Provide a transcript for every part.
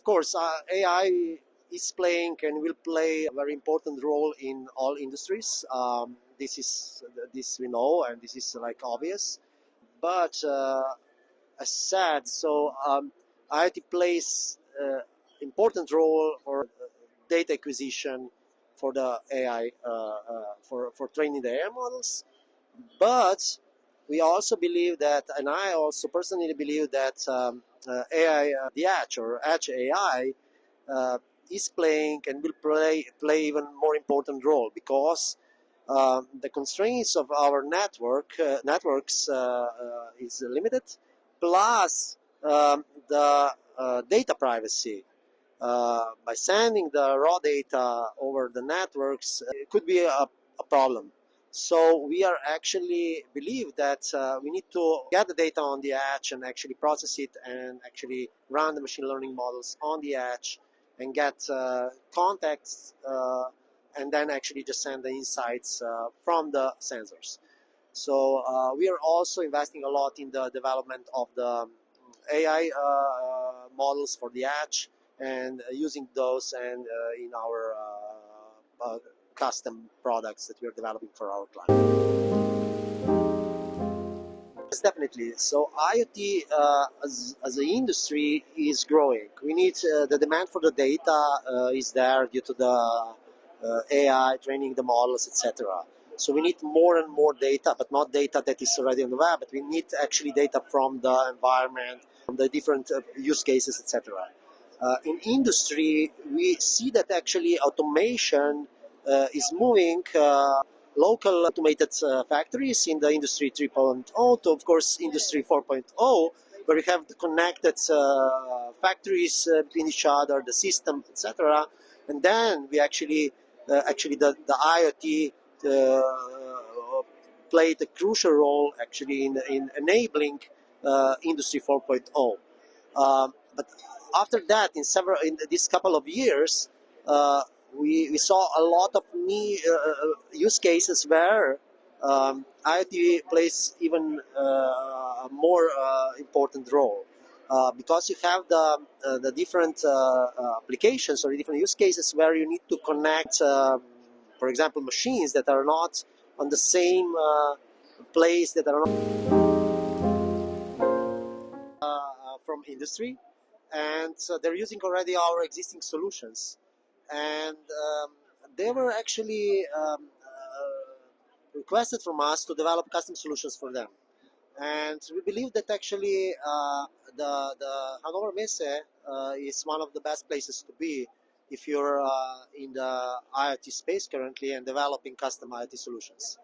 of course, AI is playing and will play a very important role in all industries. This we know, and this is like obvious. But as said, IoT plays important role for data acquisition for the AI for training the AI models. But we also believe that, and I also personally believe that AI, the edge or edge AI, is playing and will play even more important role, because the constraints of our networks is limited, plus the data privacy. By sending the raw data over the networks, it could be a problem. So we are actually believe that we need to get the data on the edge and actually process it and actually run the machine learning models on the edge and get context and then actually just send the insights from the sensors. So we are also investing a lot in the development of the AI models for the edge, and using those and in our custom products that we are developing for our clients. Yes, definitely. So IoT as an industry is growing. We need the demand for the data is there due to the AI training the models, etc. So we need more and more data, but not data that is already on the web. But we need actually data from the environment, from the different use cases, etc. In industry, we see that actually automation is moving local automated factories in the industry 3.0 to, of course, industry 4.0, where we have the connected factories between each other, the system, etc. And then we actually the IoT played a crucial role actually in enabling industry 4.0. But after that, in this couple of years, we saw a lot of new use cases where IoT plays even a more important role, because you have the different applications or different use cases where you need to connect, for example, machines that are not on the same place, that are not from industry, and so they're using already our existing solutions, and they were actually requested from us to develop custom solutions for them. And we believe that actually the Hannover Messe is one of the best places to be if you're in the IoT space currently and developing custom IoT solutions.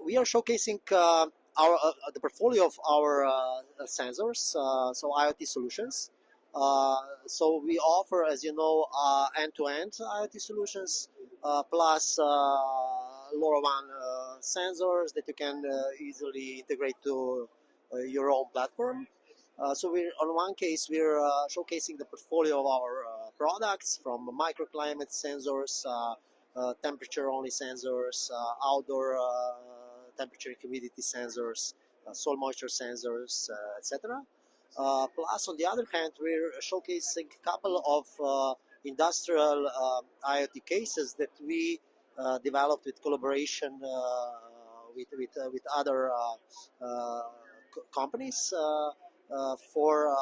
We are showcasing the portfolio of our sensors, so IoT solutions. So we offer, as you know, end-to-end IoT solutions, plus LoRaWAN sensors that you can easily integrate to your own platform. So on one case, we're showcasing the portfolio of our products, from microclimate sensors, temperature-only sensors, outdoor temperature and humidity sensors, soil moisture sensors, etc. Plus, on the other hand, we're showcasing a couple of industrial IoT cases that we developed with collaboration with other companies for